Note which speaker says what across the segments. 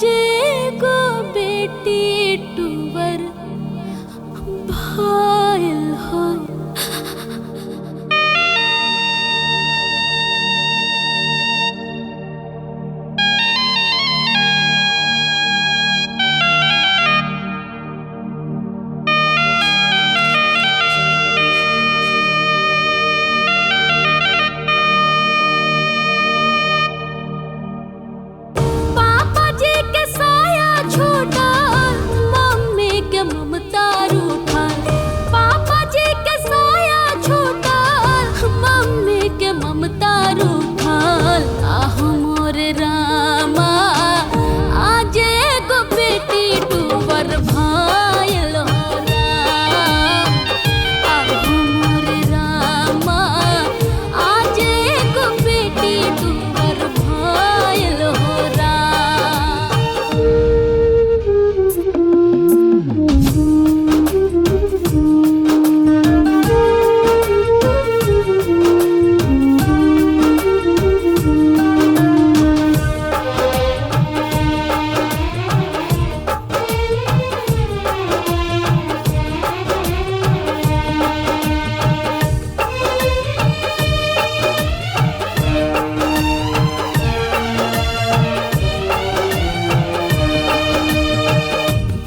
Speaker 1: जे गो बेटी टूवर भायल हो। पापा जी के साया छूटा, मम्मी के ममता रूठा। पापा जी के साया छूटा, मम्मी के ममता रूठा। आहो मोर रामा आज एगो बेटी टूवर भायल हो राम। आहो मोर रामा आज एगो बेटी टूवर भायल हो राम।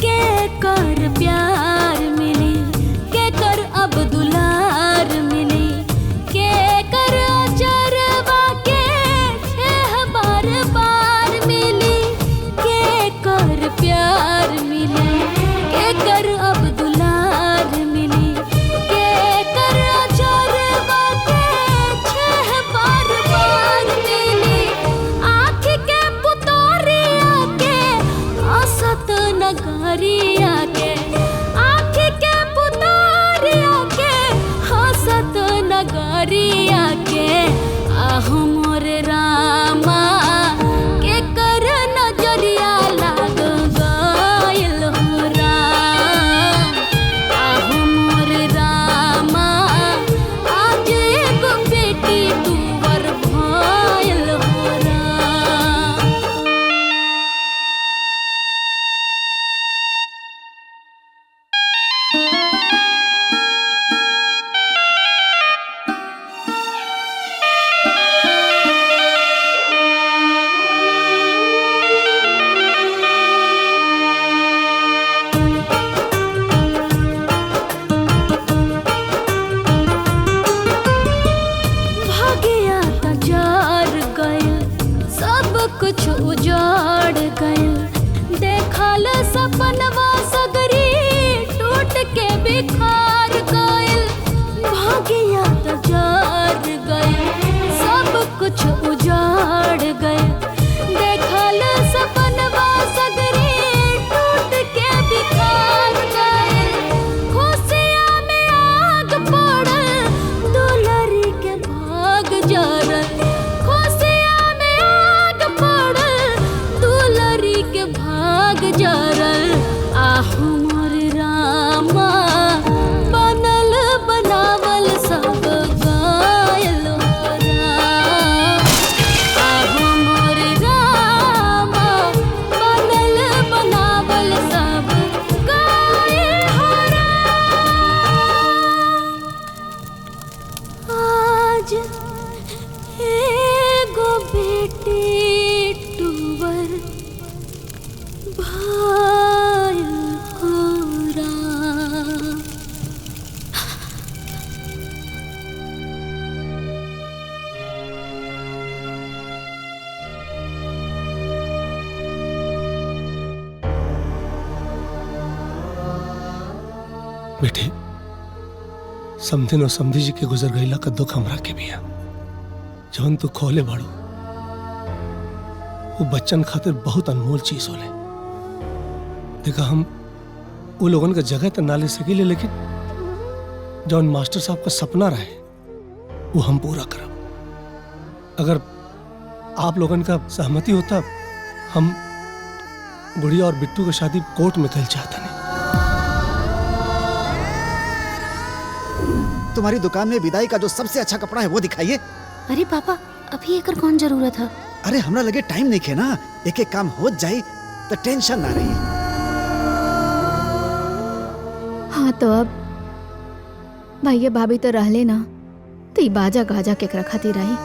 Speaker 1: के कर प्यार मिली, के कर अब दुलार मिली। के कर अजरवा के छह बार बार मिली। के कर प्यार मिली, के कर अब दुलार मिली। के कर अजरवा के छह बार बार मिली। आँख के पुतरिया के हंसत नगरिया के। आँख के पुतरिया के हंसत नगरिया के। आहो मोर रामा के कर नजरिया लाग गइल हो राम। आहो मोर रामा आज एगो बेटी टूवर भायल हो राम। भाग्या तजार गइल, सब कुछ उजाड़ गइल। देखल सपनवा सगरी टूट के बिखार गइल। भाग्या तजार गइल, सब कुछ उजाड़ गइल। देखल सपनवा सगरी टूट के बिखार गइल। खुशियाँ में आग पड़ल, दुलरी के भाग जरल। खुशियाँ में आग पड़ल, दुलरी के भाग जरल। आहो मोर रामा बनल बनावल सब गायल हो राम। आहो मोर रामा बनल बनावल सब गायल हो राम। आज एगो बेटी टूवर भायल हो राम।
Speaker 2: बेटी, समधिन और समधी जी के गुजर गईला का दुख हमरा के भी है। जवन तू खोले बाड़ू वो बच्चन खातिर बहुत अनमोल चीज होले। देखा हम वो लोगन का जगह तो ना ले सकीले, लेकिन जवन मास्टर साहब का सपना रहे वो हम पूरा करब। अगर आप लोगन का सहमति होता, हम गुड़िया और बिट्टू की शादी कोर्ट में कल चाहता नहीं।
Speaker 3: तुम्हारी दुकान में विदाई का जो सबसे अच्छा कपड़ा है वो दिखाइए।
Speaker 4: अरे पापा, अभी एकर कौन जरूरत है?
Speaker 3: अरे हमरा लगे टाइम नहीं खे ना, एक एक काम हो जाए तो टेंशन ना रही।
Speaker 1: हाँ तो अब भैया भाभी तो रहले ना, तो ई बाजा गाजा केकरा खातिर रही।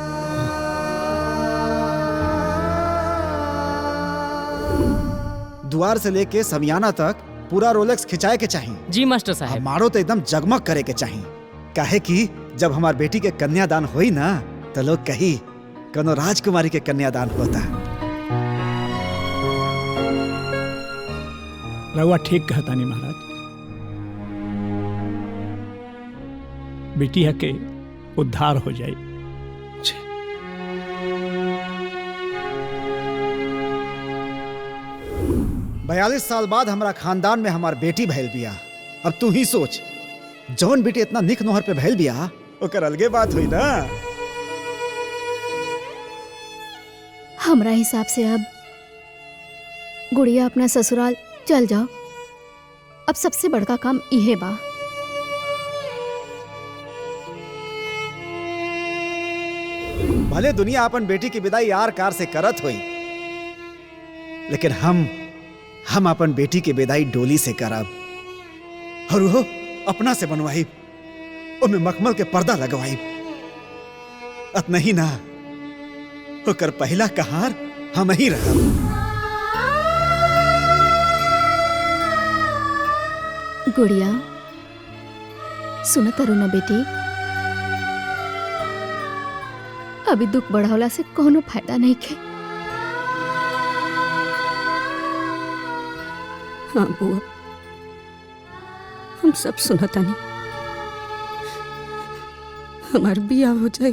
Speaker 3: द्वार से लेके समियाना तक पूरा रोलेक्स खिंचाए के चाहिए।
Speaker 4: जी मास्टर साहब।
Speaker 3: हमारो तो एकदम जगमग करे के चाहिए। काहे कि जब हमार बेटी के कन्यादान होई ना तो लोग कही कनो राजकुमारी के कन्यादान होता।
Speaker 5: रउआ ठीक कहता नहीं महाराज। बिटिया के उद्धार हो जाए।
Speaker 3: 42 साल बाद हमारा खानदान में हमार बेटी भैल बिया। अब तू ही सोच, जौन बेटी इतना निक नोहर पे भैल बिया ओकर अलगे बात हुई ना।
Speaker 1: हमरा हिसाब से अब गुड़िया अपना ससुराल चल जाओ। अब सबसे बड़का काम इहे बा।
Speaker 3: भले दुनिया अपन बेटी की विदाई यार कार से करत हुई, लेकिन हम अपन बेटी की विदाई डोली से करब। और वो अपना से बनवाई, उनमें मखमल के पर्दा लगवाई। अत नहीं ना होकर पहला कहार हम ही रहा।
Speaker 1: गुड़िया सुन तारू ना बेटी, अभी दुख बढ़ावला से कोनो फायदा नहीं खे।
Speaker 6: हाँ बुआ, हम सब सुनता नहीं। हमार बिया हो जाए,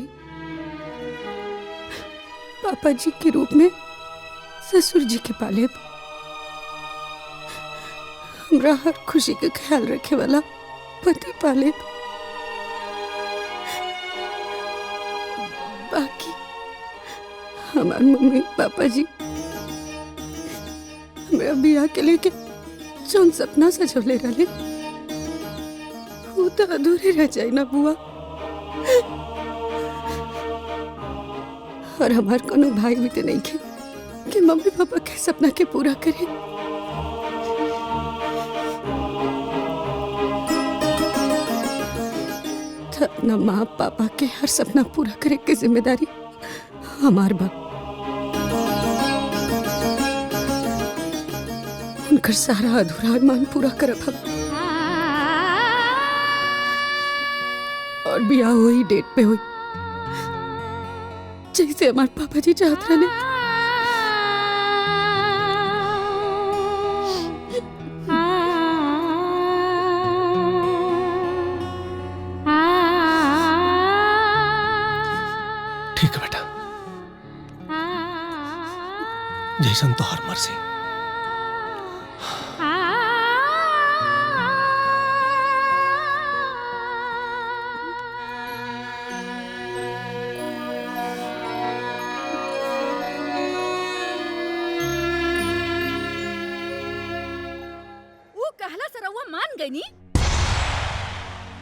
Speaker 6: पापा जी के रूप में ससुर जी के पाले, हमरा हर खुशी का ख्याल रखे वाला पति पाले। बाकी हमार मम्मी पापा जी हमरा बिया के लेके जौन सपना सजवले रहे वो तो अधूरे रह जाए ना बुआ। और हमार कोनो भाई भी तो नहीं खे कि मम्मी पापा के सपना के पूरा करे। तो अपना माँ पापा के हर सपना पूरा करे की जिम्मेदारी हमार बा। उनकर सारा अधूरा अरमान पूरा करब हम। और ब्याह वही डेट पे हुई जैसे हमारे पापा जी चाहते रहे।
Speaker 2: ठीक है बेटा, जैसन तो हर मर्जी।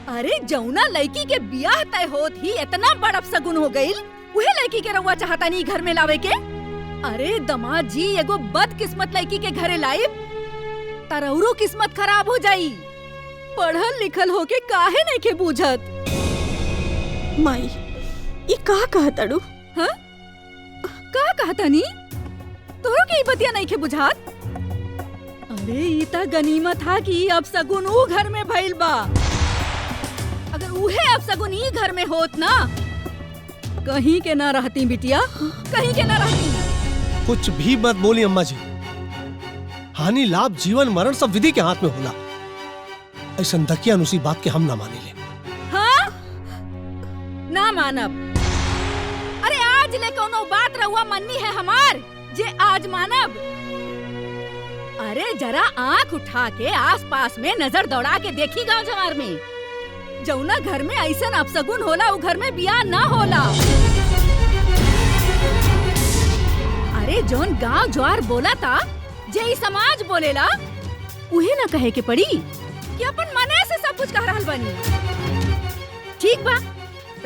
Speaker 7: अरे जौना लड़की के बियाह तय होत ही इतना बड़ अपशगुन हो गईल, उहे लड़की के रउआ चाहता नहीं घर में लावे के। अरे दमाद जी एगो बदकिस्मत लड़की के घरे लाइब तरौरो किस्मत खराब हो जाई। पढ़ल लिखल होके काहे नहीं के बूझत।
Speaker 6: माई ये का कहताड़ू?
Speaker 7: हाँ का कहतानी? तोरो के ई बतिया नहीं के बुझात? अरे ई त गनीमत था कि अब सगुन ऊ घर में भइल बा। अगर उहे अब सगुन ई घर में होत ना, कहीं के ना रहती बिटिया, कहीं के ना रहती।
Speaker 2: कुछ भी मत बोली अम्मा जी। हानि लाभ जीवन मरण सब विधि के हाथ में होला। ऐसा दकिया नुसी बात के हम ना माने ले।
Speaker 7: हाँ ना मानब। अरे आज ले कोनो बात रहुआ मन्नी है हमार जे आज मानब। अरे जरा आंख उठा के आसपास में नजर दौड़ा के देखी गांव जवार में, जौना घर में ऐसा अपशगुन होला उ घर में बियाह ना होला। अरे जौन गांव ज्वार बोला था जे ई समाज बोलेला, उहे ना कहे के पड़ी कि अपन मने से सब कुछ कह रहल बानी। ठीक बा,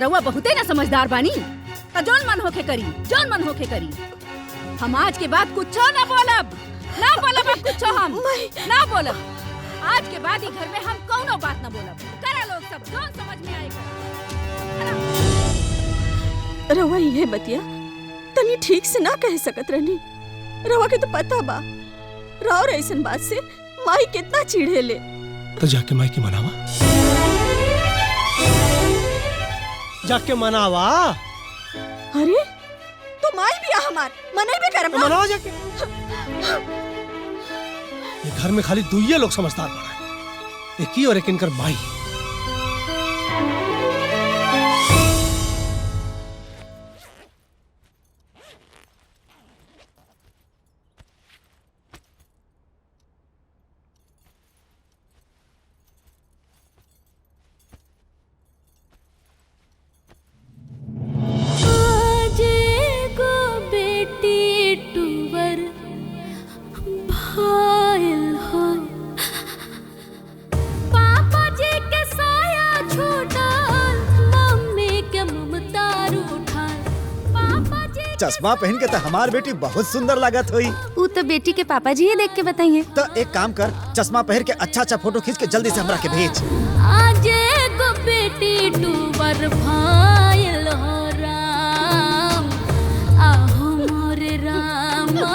Speaker 7: रउआ बहुते ना समझदार बानी, त जौन मन होके करी, जौन मन होके करी। हम आज के बाद कुछ ना बोलब। ना बोलब अब कुछ हम ना बोलब। आज के बाद ही घर में हम कौनो बात ना बोलब। करा लोग सब जोन समझ में आएगा।
Speaker 6: रवा ये बतिया तनी ठीक से ना कह सकत रहनी। रवा के तो पता बा राव ऐसन बात से माई कितना चिढ़े ले।
Speaker 2: तो जाके माई की मनावा, जाके मनावा।
Speaker 6: अरे तो माई भी हमार मने भी करम
Speaker 2: तो मनावा जाके। ये घर में खाली दुइये लोग समझदार बना है, एक ही और एक इनकर माई।
Speaker 3: चश्मा पहन के तो हमार बेटी बहुत सुंदर लागत हुई।
Speaker 4: वो तो बेटी के पापा जी ही देख के बताइए।
Speaker 3: तो एक काम कर, चश्मा पहन के अच्छा अच्छा फोटो खींच के जल्दी से हमरा के भेज।
Speaker 4: आज को बेटी टूबर भाईल हो राम, आहो मोरे रामा।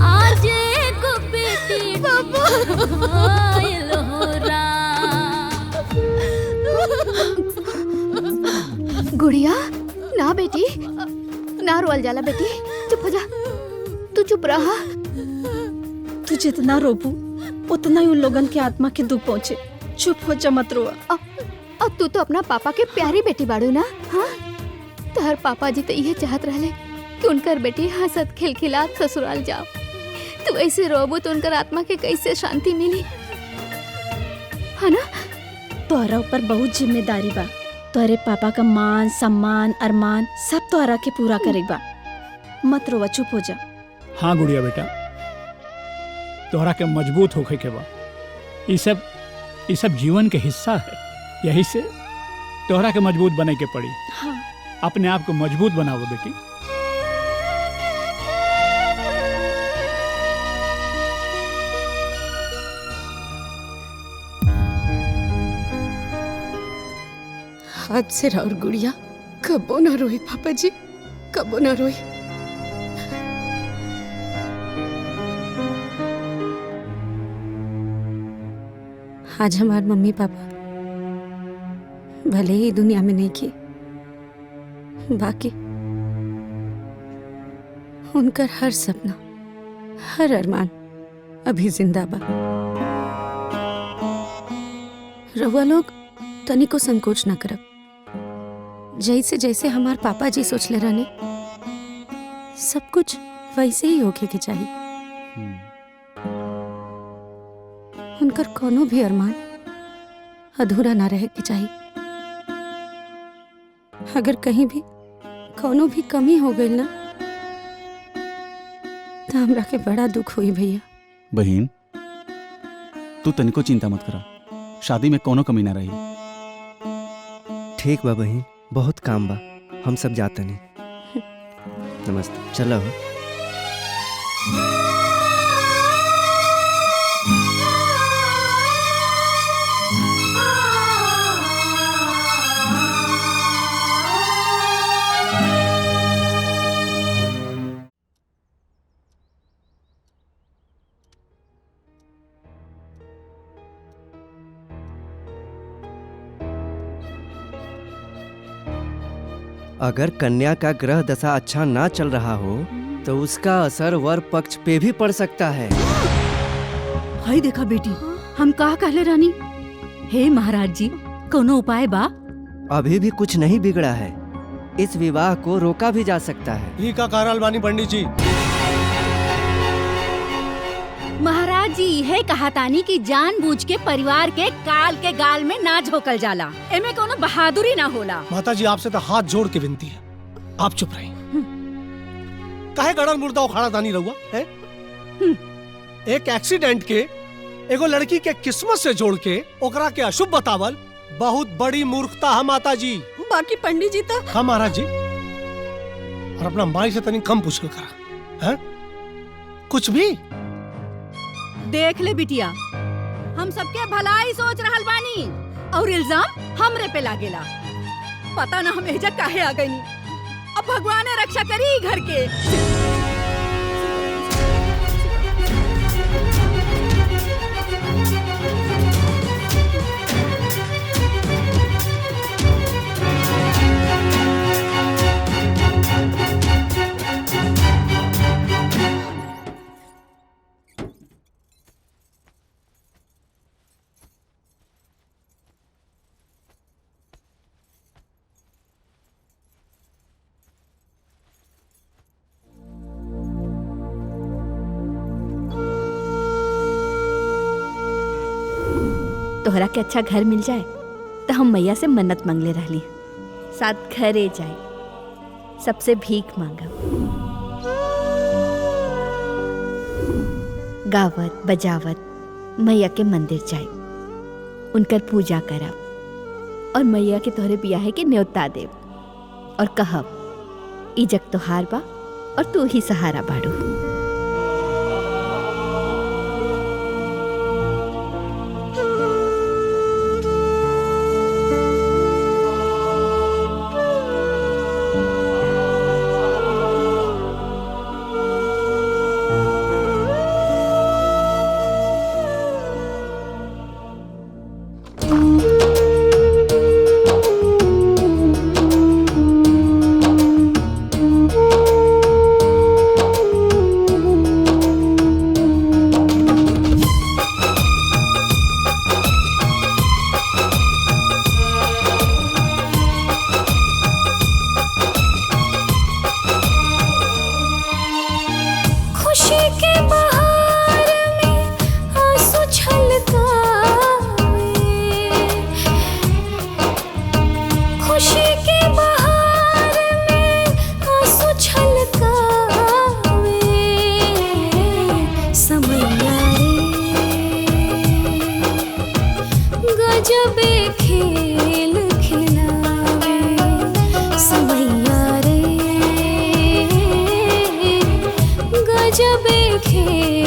Speaker 4: आज को बेटी टूबर भाईल हो राम।
Speaker 1: गुड़िया ना बेटी, ना रोल जाला बेटी, चुप हो जा। तू चुप रहा।
Speaker 6: तू जितना रोबू उतना ही उन लोगन के आत्मा के दुख पहुँचे। चुप हो जा, मत रोआ।
Speaker 1: अब तू तो अपना पापा के प्यारी बेटी बाड़ू ना। हाँ, तोहर पापा जी तो ये चाहत रहले कि उनकर बेटी हंसत खिलखिलात ससुराल जाओ। तू ऐसे रोबू तो उनकर आत्मा के कैसे शांति मिली, है ना?
Speaker 6: तोहरा ऊपर बहुत जिम्मेदारी बा। तोहरे पापा का मान सम्मान अरमान सब तोहरा के पूरा करेगा। मत रोवा, चुप हो जा।
Speaker 5: हाँ गुड़िया बेटा, तोहरा के मजबूत होके के बा। ये सब जीवन के हिस्सा है। यही से तोहरा के मजबूत बने के पड़ी।
Speaker 6: हाँ।
Speaker 5: अपने आप को मजबूत बनाओ बेटी।
Speaker 6: आज से राउर गुड़िया कबो ना रोई पापा जी, कबो ना रोई।
Speaker 4: आज हमारे मम्मी पापा भले ही दुनिया में नहीं की, बाकी उनकर हर सपना हर अरमान अभी जिंदा बा। रहुआ लोग तनिको संकोच न करब। जैसे जैसे हमार पापा जी सोचले रहने सब कुछ वैसे ही होके के चाहिए। उनकर कोनो भी अरमान अधूरा ना रहे के चाहिए। अगर कहीं भी कोनो भी कमी हो गई ना तो हमरा के बड़ा दुख हुई भैया।
Speaker 8: बहन तू तनिको चिंता मत करा, शादी में कोनो कमी ना रही।
Speaker 9: ठीक बा बहन, बहुत काम बा, हम सब जाते नहीं। नमस्ते, चलो। अगर कन्या का ग्रह दशा अच्छा ना चल रहा हो तो उसका असर वर पक्ष पे भी पड़ सकता है।
Speaker 7: हाय देखा बेटी, हम कहा कहले रानी। हे महाराज जी, कोनो उपाय बा?
Speaker 9: अभी भी कुछ नहीं बिगड़ा है, इस विवाह को रोका भी जा सकता है।
Speaker 2: ये का कारण बानी पंडित जी?
Speaker 7: महाराज जी यह कहा तानी कि जानबूझ के परिवार के काल के गाल में ना झोकल जाला। एमे कोनो बहादुरी ना होला।
Speaker 2: माता जी आपसे तो हाथ जोड़ के विनती है, आप चुप रहिए। काहे गड़ल मुर्दा उखाड़ा तानी रहुआ है? एक एक्सीडेंट के एगो लड़की के किस्मत से जोड़ के ओकरा के अशुभ बतावल बहुत बड़ी मूर्खता है माता जी।
Speaker 6: बाकी पंडित जी तो।
Speaker 2: हाँ महाराज जी, और अपना माई से तनी कम पूछल करा है? कुछ भी
Speaker 7: देख ले बिटिया, हम सबके भलाई सोच रहल बानी और इल्जाम हमरे पे लागेला। पता ना हम एजा काहे आ गईनी। अब भगवान रक्षा करी ई घर के।
Speaker 6: तोहरा के अच्छा घर मिल जाए तो हम मैया से मन्नत मांगले रहली, साथ घरे जाए, सबसे भीख मांगब, गावत बजावत मैया के मंदिर जाए, उनकर पूजा करब और मैया के तोहरे बियाहे के न्योता देव और कहब ई जग तोहार बा और तू ही सहारा बाड़ू।
Speaker 10: जबे खेल